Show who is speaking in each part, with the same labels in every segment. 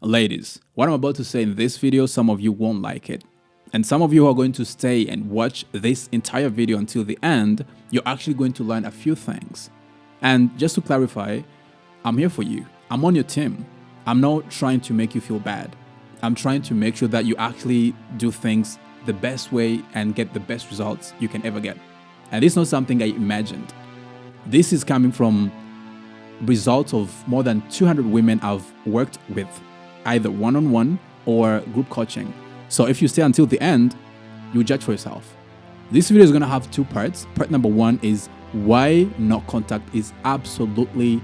Speaker 1: Ladies, what I'm about to say in this video, some of you won't like it. And some of you are going to stay and watch this entire video until the end. You're actually going to learn a few things. And just to clarify, I'm here for you. I'm on your team. I'm not trying to make you feel bad. I'm trying to make sure that you actually do things the best way and get the best results you can ever get. And this is not something I imagined. This is coming from results of more than 200 women I've worked with, either one-on-one or group coaching. So if you stay until the end, you judge for yourself. This video is going to have two parts. Part number one is why no contact is absolutely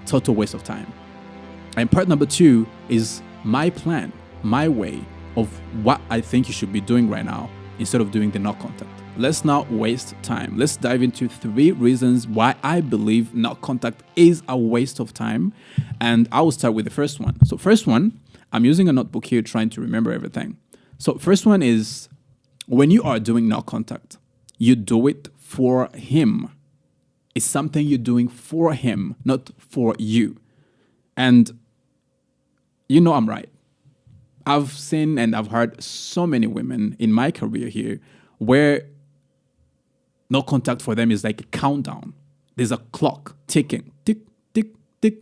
Speaker 1: total waste of time. And part number two is my plan, my way of what I think you should be doing right now instead of doing the no contact. Let's not waste time. Let's dive into 3 reasons why I believe no contact is a waste of time. And I will start with the first one. So first one, I'm using a notebook here trying to remember everything. So first one is when you are doing no contact, you do it for him. It's something you're doing for him, not for you. And you know I'm right. I've seen and I've heard so many women in my career here where no contact for them is like a countdown. There's a clock ticking, tick, tick, tick,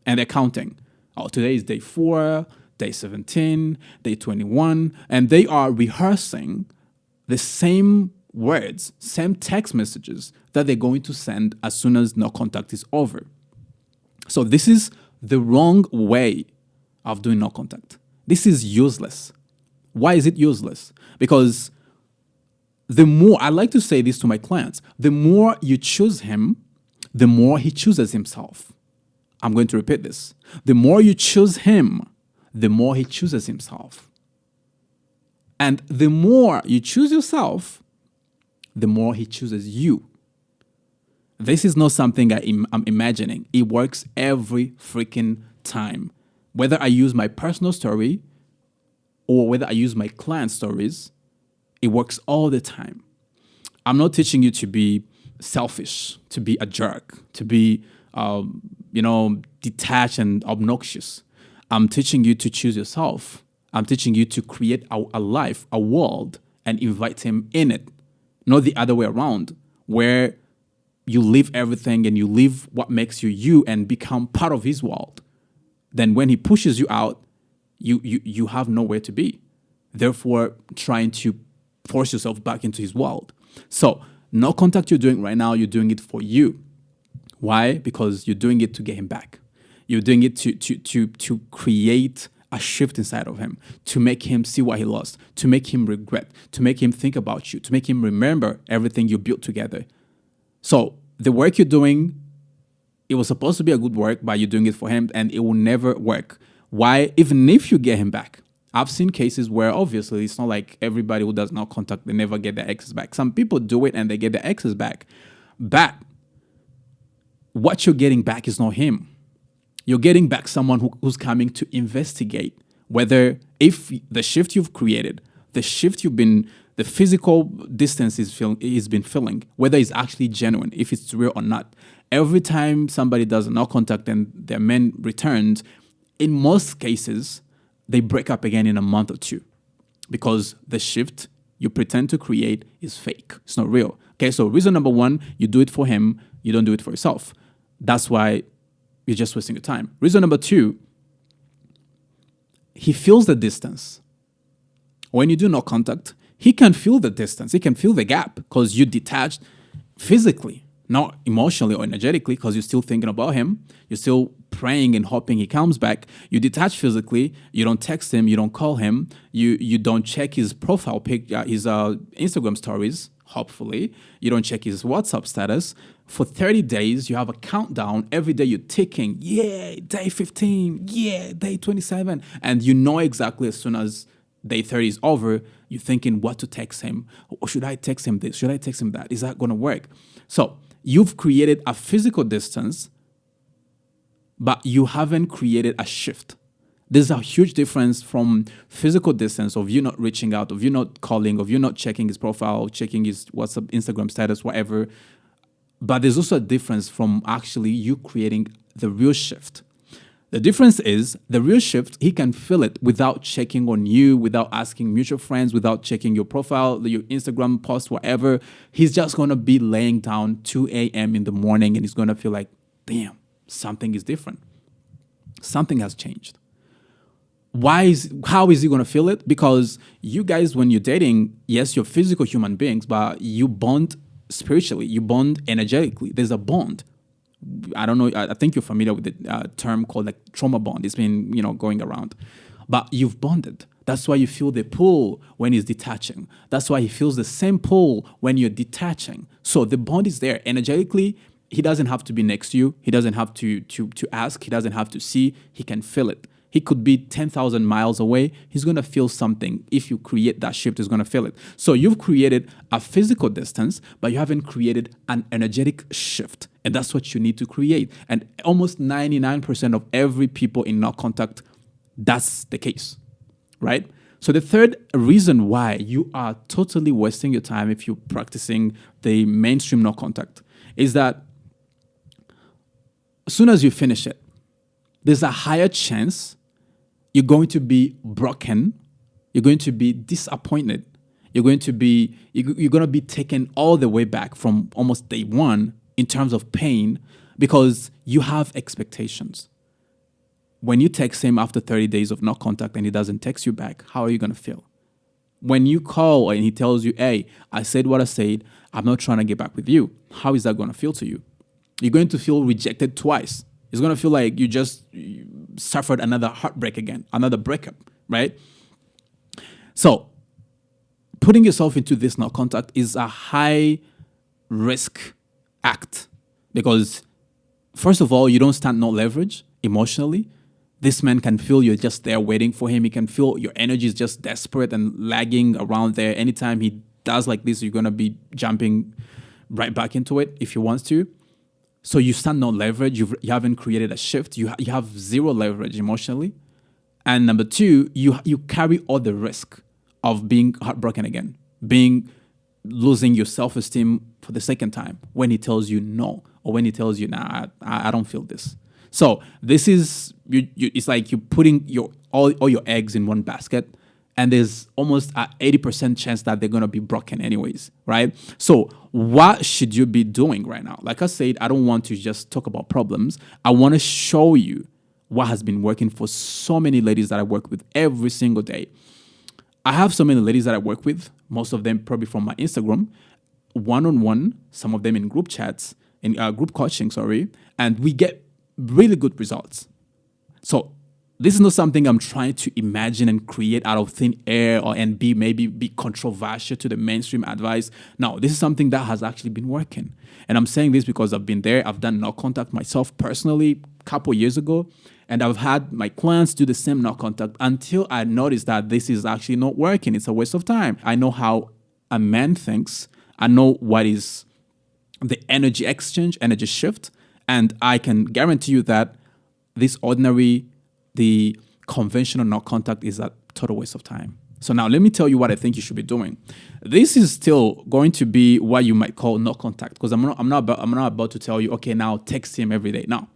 Speaker 1: and they're counting. Oh, today is day 4, day 17, day 21, and they are rehearsing the same words, same text messages that they're going to send as soon as no contact is over. So this is the wrong way of doing no contact. This is useless. Why is it useless? Because the more, I like to say this to my clients, the more you choose him, the more he chooses himself. I'm going to repeat this. The more you choose him, the more he chooses himself. And the more you choose yourself, the more he chooses you. This is not something I'm imagining. It works every freaking time. Whether I use my personal story or whether I use my client stories, it works all the time. I'm not teaching you to be selfish, to be a jerk, to be, detached and obnoxious. I'm teaching you to choose yourself. I'm teaching you to create a life, a world, and invite him in it. Not the other way around, where you leave everything and you leave what makes you you and become part of his world. Then when he pushes you out, you have nowhere to be. Therefore, trying to force yourself back into his world. So no contact you're doing right now, you're doing it for you. Why? Because you're doing it to get him back. You're doing it to create a shift inside of him, to make him see what he lost, to make him regret, to make him think about you, to make him remember everything you built together. So the work you're doing, it was supposed to be a good work, but you're doing it for him and it will never work. Why? Even if you get him back. I've seen cases where obviously it's not like everybody who does no contact, they never get their exes back. Some people do it and they get their exes back. But what you're getting back is not him. You're getting back someone who's coming to investigate whether if the shift you've created, the physical distance he's been feeling, whether it's actually genuine, if it's real or not. Every time somebody does no contact and their man returns, in most cases, they break up again in a month or 2 because the shift you pretend to create is fake. It's not real. Okay, so reason number 1, you do it for him, you don't do it for yourself. That's why you're just wasting your time. Reason number 2, he feels the distance. When you do no contact, he can feel the distance. He can feel the gap because you detached physically, not emotionally or energetically, because you're still thinking about him. You're still praying and hoping he comes back. You detach physically. You don't text him. You don't call him. You don't check his profile pic, his Instagram stories. Hopefully, you don't check his WhatsApp status. For 30 days, you have a countdown. Every day you're ticking. Yeah, day 15. Yeah, day 27. And you know exactly as soon as day 30 is over, you're thinking what to text him. Or should I text him this? Should I text him that? Is that going to work? So you've created a physical distance, but you haven't created a shift. There's a huge difference from physical distance of you not reaching out, of you not calling, of you not checking his profile, checking his WhatsApp, Instagram status, whatever. But there's also a difference from actually you creating the real shift. The difference is the real shift, he can feel it without checking on you, without asking mutual friends, without checking your profile, your Instagram post, whatever. He's just going to be laying down 2 a.m. in the morning and he's going to feel like, damn, something is different. Something has changed. How is he going to feel it? Because you guys, when you're dating, yes, you're physical human beings, but you bond spiritually, you bond energetically. There's a bond. I don't know. I think you're familiar with the term called like trauma bond. It's been, going around, but you've bonded. That's why you feel the pull when he's detaching. That's why he feels the same pull when you're detaching. So the bond is there energetically. He doesn't have to be next to you. He doesn't have to ask. He doesn't have to see. He can feel it. He could be 10,000 miles away. He's going to feel something. If you create that shift, he's going to feel it. So you've created a physical distance, but you haven't created an energetic shift. And that's what you need to create. And almost 99% of every people in no contact, that's the case, right? So the third reason why you are totally wasting your time if you're practicing the mainstream no contact is that as soon as you finish it, there's a higher chance you're going to be broken. You're going to be disappointed. You're going to be taken all the way back from almost day one in terms of pain because you have expectations. When you text him after 30 days of no contact and he doesn't text you back, how are you going to feel? When you call and he tells you, hey, I said what I said, I'm not trying to get back with you, how is that going to feel to you? You're going to feel rejected twice. It's going to feel like you suffered another heartbreak again, another breakup, right? So putting yourself into this no contact is a high risk act because first of all, you don't stand no leverage emotionally. This man can feel you're just there waiting for him. He can feel your energy is just desperate and lagging around there. Anytime he does like this, you're going to be jumping right back into it if he wants to. So you stand no leverage. You haven't created a shift. You have zero leverage emotionally. And number two, you carry all the risk of being heartbroken again, losing your self-esteem for the second time when he tells you no, or when he tells you, nah, I don't feel this. So this is, it's like you're putting all your eggs in one basket, and there's almost an 80% chance that they're going to be broken anyways, right? So what should you be doing right now? Like I said, I don't want to just talk about problems. I want to show you what has been working for so many ladies that I work with every single day. I have so many ladies that I work with, most of them probably from my Instagram, one-on-one, some of them in group chats, in group coaching, and we get really good results. So this is not something I'm trying to imagine and create out of thin air and maybe be controversial to the mainstream advice. No, this is something that has actually been working. And I'm saying this because I've been there. I've done no contact myself personally a couple years ago. And I've had my clients do the same no contact until I noticed that this is actually not working. It's a waste of time. I know how a man thinks. I know what is the energy exchange, energy shift. And I can guarantee you that the conventional no contact is a total waste of time. So now let me tell you what I think you should be doing. This is still going to be what you might call no contact, because I'm not about to tell you, okay, now text him every day. No.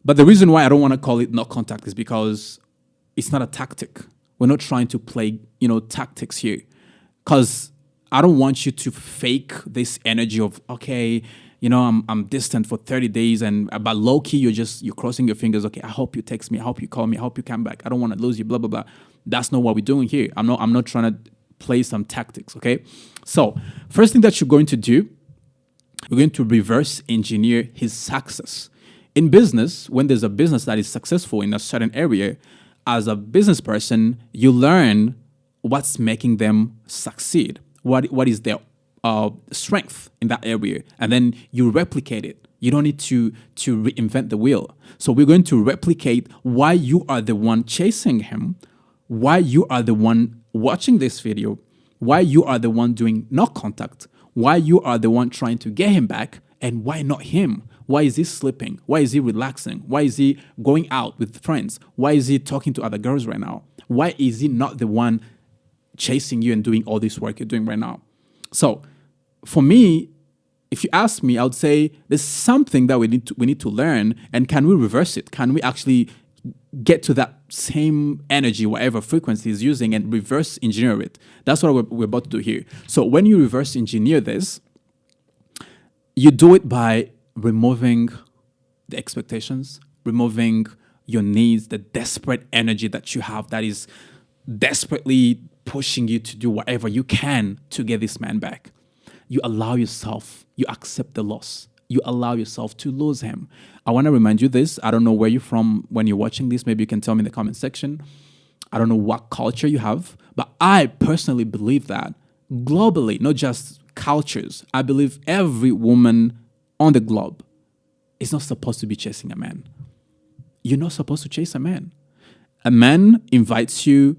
Speaker 1: But the reason why I don't want to call it no contact is because it's not a tactic. We're not trying to play, tactics here. Because I don't want you to fake this energy of, okay, I'm distant for 30 days, but low key you're crossing your fingers. Okay, I hope you text me. I hope you call me. I hope you come back. I don't want to lose you. Blah blah blah. That's not what we're doing here. I'm not trying to play some tactics. Okay, so first thing that you're going to do, we're going to reverse engineer his success. In business, when there's a business that is successful in a certain area, as a business person, you learn what's making them succeed. What is their strength in that area, and then you replicate it. You don't need to reinvent the wheel. So we're going to replicate why you are the one chasing him, why you are the one watching this video, why you are the one doing no contact, why you are the one trying to get him back, and why not him. Why is he sleeping? Why is he relaxing? Why is he going out with friends? Why is he talking to other girls right now? Why is he not the one chasing you and doing all this work you're doing right now? So for me, if you ask me, I would say there's something that we need to learn, and can we reverse it? Can we actually get to that same energy, whatever frequency is using, and reverse engineer it? That's what we're about to do here. So when you reverse engineer this, you do it by removing the expectations, removing your needs, the desperate energy that you have that is desperately pushing you to do whatever you can to get this man back. You allow yourself, you accept the loss. You allow yourself to lose him. I want to remind you this. I don't know where you're from when you're watching this. Maybe you can tell me in the comment section. I don't know what culture you have, but I personally believe that globally, not just cultures, I believe every woman on the globe is not supposed to be chasing a man. You're not supposed to chase a man. A man invites you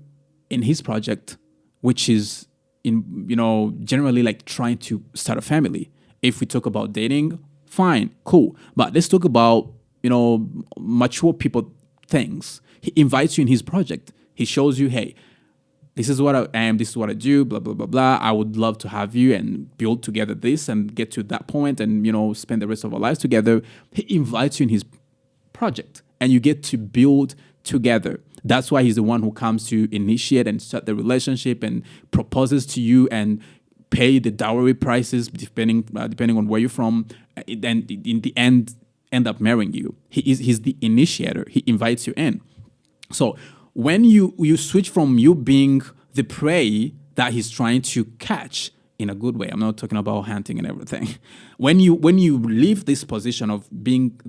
Speaker 1: in his project, which is generally like trying to start a family. If we talk about dating, fine, cool. But let's talk about, mature people things. He invites you in his project. He shows you, hey, this is what I am, this is what I do, blah, blah, blah, blah. I would love to have you and build together this and get to that point and, spend the rest of our lives together. He invites you in his project and you get to build together. That's why he's the one who comes to initiate and start the relationship and proposes to you and pay the dowry prices depending on where you're from, and in the end up marrying you. He's the initiator. He invites you in. So when you switch from you being the prey that he's trying to catch in a good way, I'm not talking about hunting and everything. When you leave this position of being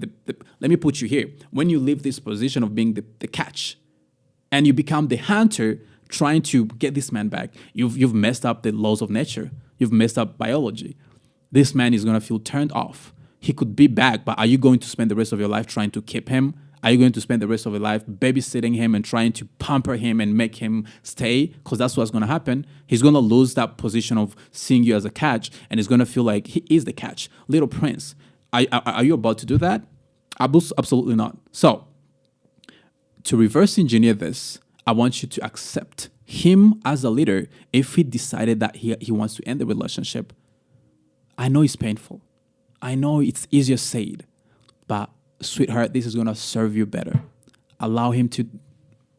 Speaker 1: let me put you here. When you leave this position of being the catch, and you become the hunter trying to get this man back, you've messed up the laws of nature. You've messed up biology. This man is going to feel turned off. He could be back, but are you going to spend the rest of your life trying to keep him? Are you going to spend the rest of your life babysitting him and trying to pamper him and make him stay? Because that's what's going to happen. He's going to lose that position of seeing you as a catch, and he's going to feel like he is the catch. Little prince. Are you about to do that? Absolutely not. So, to reverse engineer this, I want you to accept him as a leader if he decided that he wants to end the relationship. I know it's painful. I know it's easier said, but sweetheart, this is going to serve you better. Allow him to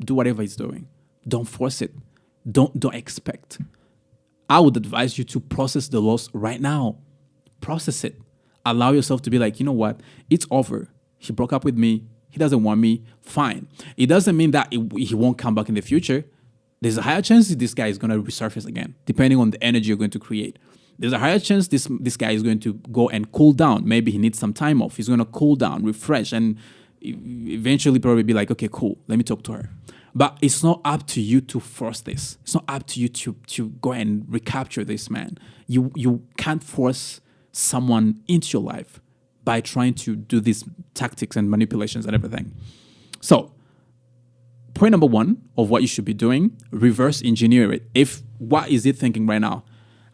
Speaker 1: do whatever he's doing. Don't force it. Don't expect. I would advise you to process the loss right now. Process it. Allow yourself to be like, you know what? It's over. He broke up with me. He doesn't want me. Fine. It doesn't mean that he won't come back in the future. There's a higher chance this guy is going to resurface again, depending on the energy you're going to create. There's a higher chance this guy is going to go and cool down. Maybe he needs some time off. He's going to cool down, refresh, and eventually probably be like, okay, cool, let me talk to her. But it's not up to you to force this. It's not up to you to go and recapture this man. You can't force someone into your life by trying to do these tactics and manipulations and everything. So, point number one of what you should be doing, reverse engineer it. What is it thinking right now?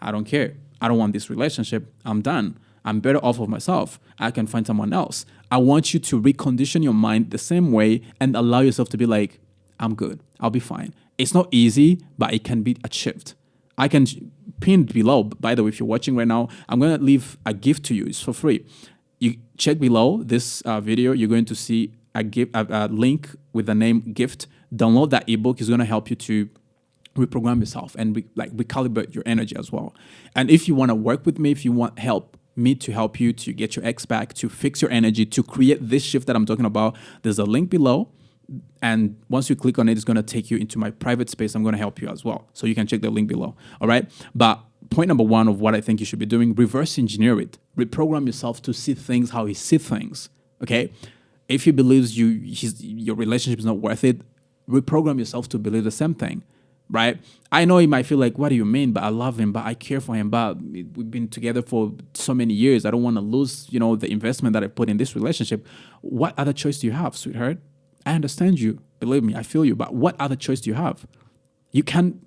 Speaker 1: I don't care. I don't want this relationship. I'm done. I'm better off of myself. I can find someone else. I want you to recondition your mind the same way and allow yourself to be like, I'm good. I'll be fine. It's not easy, but it can be achieved. I can pin below. By the way, if you're watching right now, I'm going to leave a gift to you. It's for free. You check below this video. You're going to see a link with the name gift. Download that ebook. It's going to help you to reprogram yourself and recalibrate your energy as well. And if you want to work with me, if you want me to help you to get your ex back, to fix your energy, to create this shift that I'm talking about, there's a link below. And once you click on it, it's going to take you into my private space. I'm going to help you as well. So you can check the link below. All right. But point number one of what I think you should be doing, reverse engineer it. Reprogram yourself to see things how he sees things. Okay. If he believes your relationship is not worth it, reprogram yourself to believe the same thing. Right? I know he might feel like, what do you mean? But I love him, but I care for him, but we've been together for so many years. I don't want to lose, the investment that I put in this relationship. What other choice do you have, sweetheart? I understand you. Believe me, I feel you. But what other choice do you have? You can't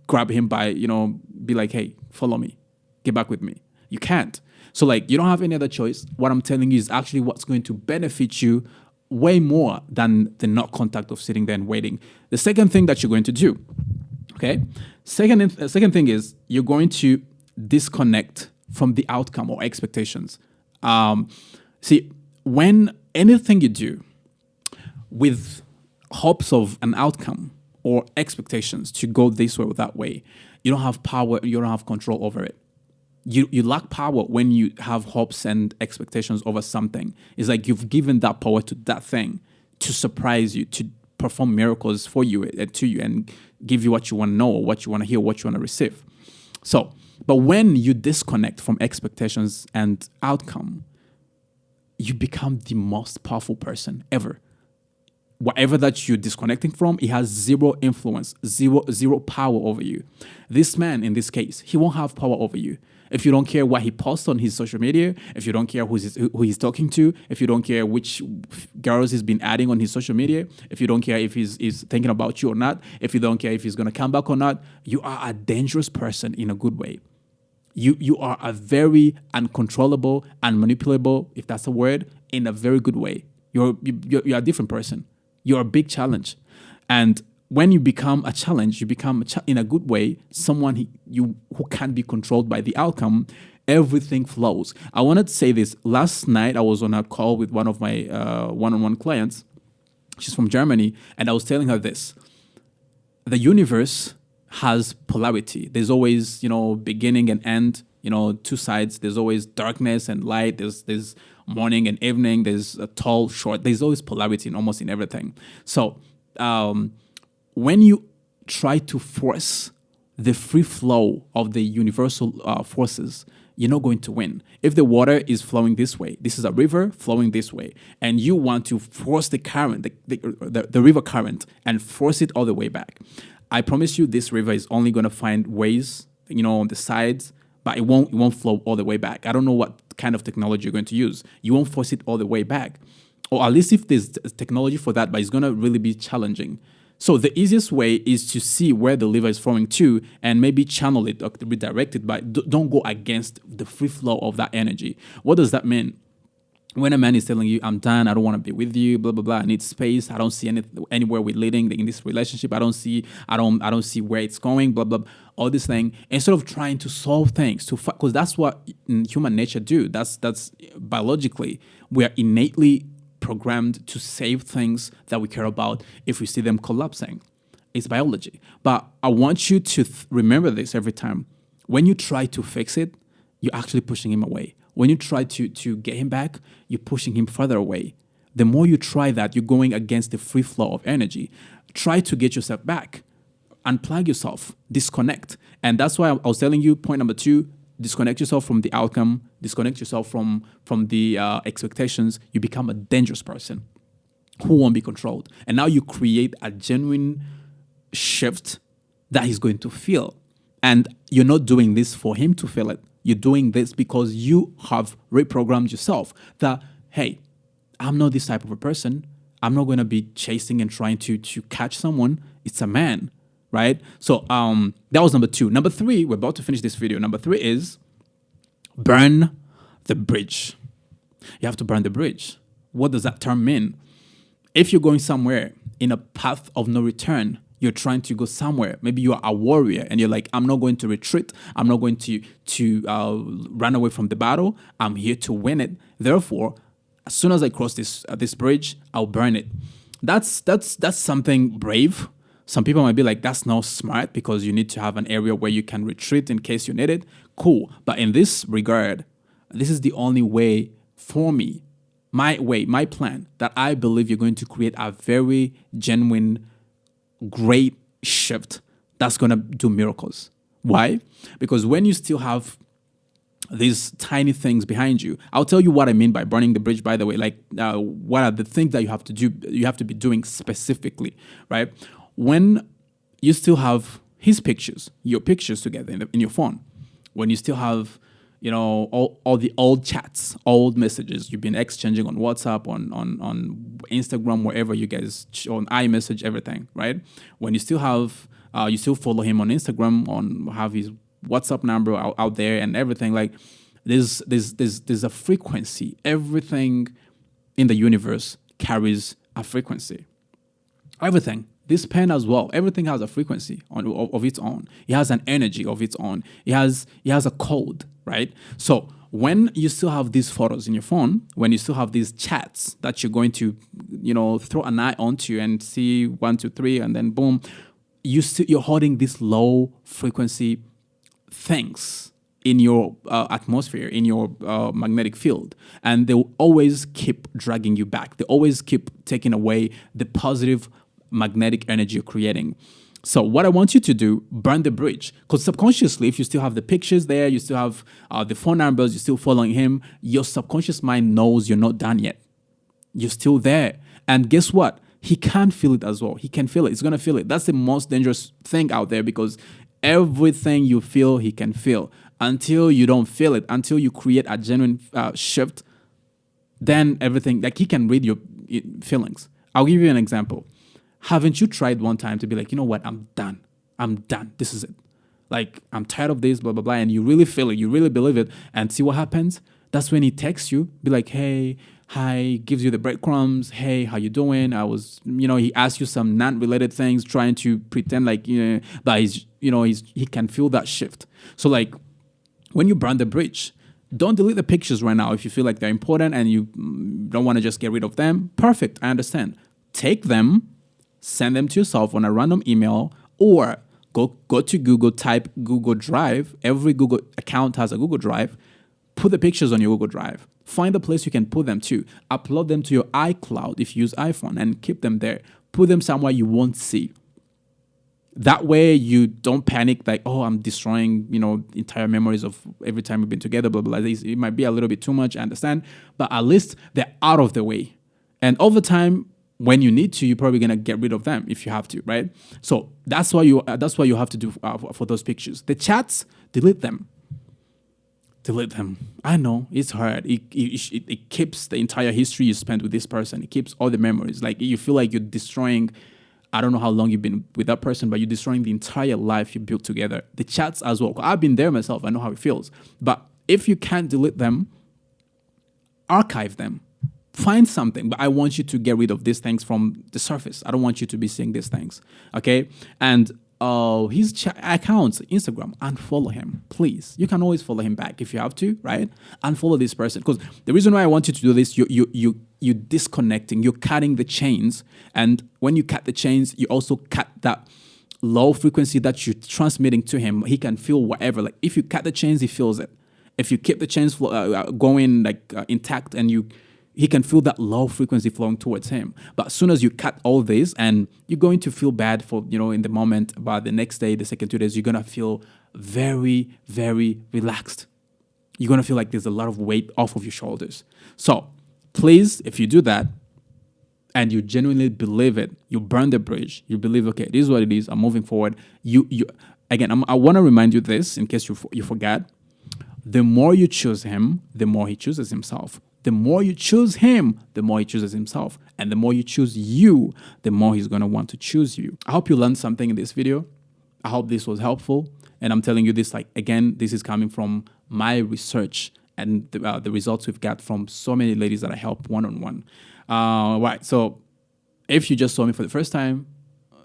Speaker 1: grab him by, be like, hey, follow me. Get back with me. You can't. So you don't have any other choice. What I'm telling you is actually what's going to benefit you way more than the not contact of sitting there and waiting. The second thing that you're going to do, okay? Second thing is you're going to disconnect from the outcome or expectations. See, when anything you do with hopes of an outcome or expectations to go this way or that way, you don't have power, you don't have control over it. You lack power when you have hopes and expectations over something. It's like you've given that power to that thing to surprise you, to perform miracles for you, to you, and give you what you want to know, or what you want to hear, what you want to receive. So, but when you disconnect from expectations and outcome, you become the most powerful person ever. Whatever that you're disconnecting from, it has zero influence, zero power over you. This man, in this case, he won't have power over you. If you don't care what he posts on his social media, if you don't care who he's talking to, if you don't care which girls he's been adding on his social media, if you don't care if he's thinking about you or not, if you don't care if he's going to come back or not, you are a dangerous person in a good way. You are a very uncontrollable, unmanipulable, if that's a word, in a very good way. You're a different person. You're a big challenge. And when you become a challenge, you become in a good way, someone who can't be controlled by the outcome. Everything flows. I wanted to say this. Last night, I was on a call with one of my one-on-one clients. She's from Germany. And I was telling her this. The universe has polarity. There's always, beginning and end, two sides. There's always darkness and light. There's morning and evening. There's a tall, short. There's always polarity in almost in everything. So, when you try to force the free flow of the universal forces, you're not going to win. If the water is flowing this way, this is a river flowing this way, and you want to force the current, the river current, and force it all the way back, I promise you this river is only going to find ways, on the sides, but it won't flow all the way back. I don't know what kind of technology you're going to use. You won't force it all the way back. Or at least if there's technology for that, but it's going to really be challenging. So the easiest way is to see where the river is flowing to and maybe channel it or redirect it, but don't go against the free flow of that energy. What does that mean? When a man is telling you, I'm done, I don't want to be with you, blah, blah, blah, I need space, I don't see anywhere we're leading in this relationship, I don't see where it's going, blah, blah, blah, all this thing, instead of trying to solve things, because that's what human nature do. That's biologically, we are innately programmed to save things that we care about if we see them collapsing. It's biology. But I want you to remember this every time. When you try to fix it, you're actually pushing him away. When you try to get him back, you're pushing him further away. The more you try that, you're going against the free flow of energy. Try to get yourself back. Unplug yourself. Disconnect. And that's why I was telling you, point number 2, disconnect yourself from the outcome, disconnect yourself from the expectations. You become a dangerous person who won't be controlled. And now you create a genuine shift that he's going to feel. And you're not doing this for him to feel it. You're doing this because you have reprogrammed yourself that, hey, I'm not this type of a person. I'm not going to be chasing and trying to catch someone. It's a man. Right? So that was number 2. Number 3, we're about to finish this video. Number 3 is burn the bridge. You have to burn the bridge. What does that term mean? If you're going somewhere in a path of no return, you're trying to go somewhere. Maybe you're a warrior and you're like, I'm not going to retreat. I'm not going to run away from the battle. I'm here to win it. Therefore, as soon as I cross this bridge, I'll burn it. That's something brave. Some people might be like, that's not smart because you need to have an area where you can retreat in case you need it. Cool. But in this regard, this is the only way for me, my way, my plan, that I believe you're going to create a very genuine, great shift that's going to do miracles. Why? Because when you still have these tiny things behind you, I'll tell you what I mean by burning the bridge, by the way. Like, what are the things that you have to do, you have to be doing specifically, right? When you still have his pictures, your pictures together in your phone, when you still have, all the old chats, old messages you've been exchanging on WhatsApp, on Instagram, wherever you guys, on iMessage, everything, right? When you still have, you still follow him on Instagram, have his WhatsApp number out there and everything. Like, there's a frequency. Everything in the universe carries a frequency. Everything. This pen as well, everything has a frequency of its own. It has an energy of its own. It has a code, right? So when you still have these photos in your phone, when you still have these chats that you're going to, throw an eye onto and see 1, 2, 3, and then boom, you're holding these low frequency things in your atmosphere, in your magnetic field, and they will always keep dragging you back. They always keep taking away the positive magnetic energy you're creating. So what I want you to do, burn the bridge. Because subconsciously, if you still have the pictures there, you still have the phone numbers, you're still following him, your subconscious mind knows you're not done yet. You're still there. And guess what? He can feel it as well. He can feel it. He's going to feel it. That's the most dangerous thing out there, because everything you feel, he can feel. Until you don't feel it, until you create a genuine shift, then everything, like, he can read your feelings. I'll give you an example. Haven't you tried one time to be like, you know what, I'm done. This is it. Like, I'm tired of this, blah, blah, blah. And you really feel it. You really believe it. And see what happens? That's when he texts you, be like, hey, hi, gives you the breadcrumbs. Hey, how you doing? He asks you some non-related things, trying to pretend like, but he can feel that shift. So like, when you burn the bridge, don't delete the pictures right now if you feel like they're important and you don't want to just get rid of them. Perfect. I understand. Take them, send them to yourself on a random email, or go to Google, type Google Drive. Every Google account has a Google Drive. Put the pictures on your Google Drive. Find a place you can put them to. Upload them to your iCloud if you use iPhone, and keep them there. Put them somewhere you won't see. That way you don't panic like, oh, I'm destroying, entire memories of every time we've been together, blah, blah, blah. It might be a little bit too much, I understand. But at least they're out of the way. And over time, when you need to, you're probably gonna get rid of them if you have to, right? So that's what you have to do for those pictures. The chats, delete them. Delete them. I know it's hard. It keeps the entire history you spent with this person. It keeps all the memories. Like, you feel like you're destroying. I don't know how long you've been with that person, but you're destroying the entire life you built together. The chats as well. I've been there myself. I know how it feels. But if you can't delete them, archive them. Find something, but I want you to get rid of these things from the surface. I don't want you to be seeing these things, okay? And his accounts, Instagram, unfollow him, please. You can always follow him back if you have to, right? Unfollow this person, because the reason why I want you to do this, you're disconnecting, you're cutting the chains, and when you cut the chains, you also cut that low frequency that you're transmitting to him. He can feel whatever. Like, if you cut the chains, he feels it. If you keep the chains going intact, and he can feel that low frequency flowing towards him. But as soon as you cut all this, and you're going to feel bad for, in the moment, but the next day, the second 2 days, you're going to feel very, very relaxed. You're going to feel like there's a lot of weight off of your shoulders. So please, if you do that, and you genuinely believe it, you burn the bridge, you believe, okay, this is what it is, I'm moving forward. I want to remind you this in case you forgot. The more you choose him, the more he chooses himself. The more you choose him, the more he chooses himself. And the more you choose you, the more he's going to want to choose you. I hope you learned something in this video. I hope this was helpful. And I'm telling you this, again, this is coming from my research and the results we've got from so many ladies that I help one-on-one. Right. So if you just saw me for the first time,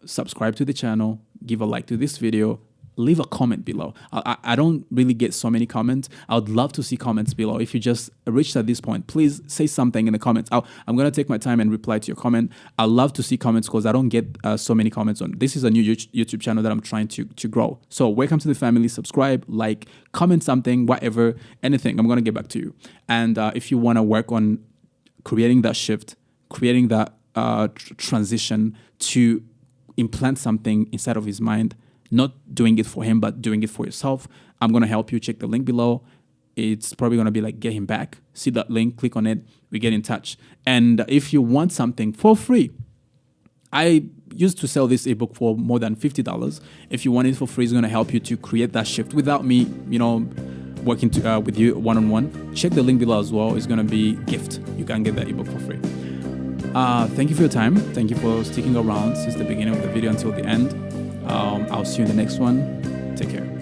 Speaker 1: subscribe to the channel, give a like to this video, leave a comment below. I don't really get so many comments. I would love to see comments below. If you just reached at this point, please say something in the comments. I'm going to take my time and reply to your comment. I love to see comments because I don't get so many comments on. This is a new YouTube channel that I'm trying to grow. So welcome to the family. Subscribe, like, comment something, whatever, anything. I'm going to get back to you. And if you want to work on creating that shift, creating that transition to implant something inside of his mind, not doing it for him, but doing it for yourself, I'm going to help you. Check the link below. It's probably going to be like, get him back. See that link, click on it. We get in touch. And if you want something for free, I used to sell this ebook for more than $50. If you want it for free, it's going to help you to create that shift without me, working with you one-on-one. Check the link below as well. It's going to be gift. You can get that ebook for free. Thank you for your time. Thank you for sticking around since the beginning of the video until the end. I'll see you in the next one. Take care.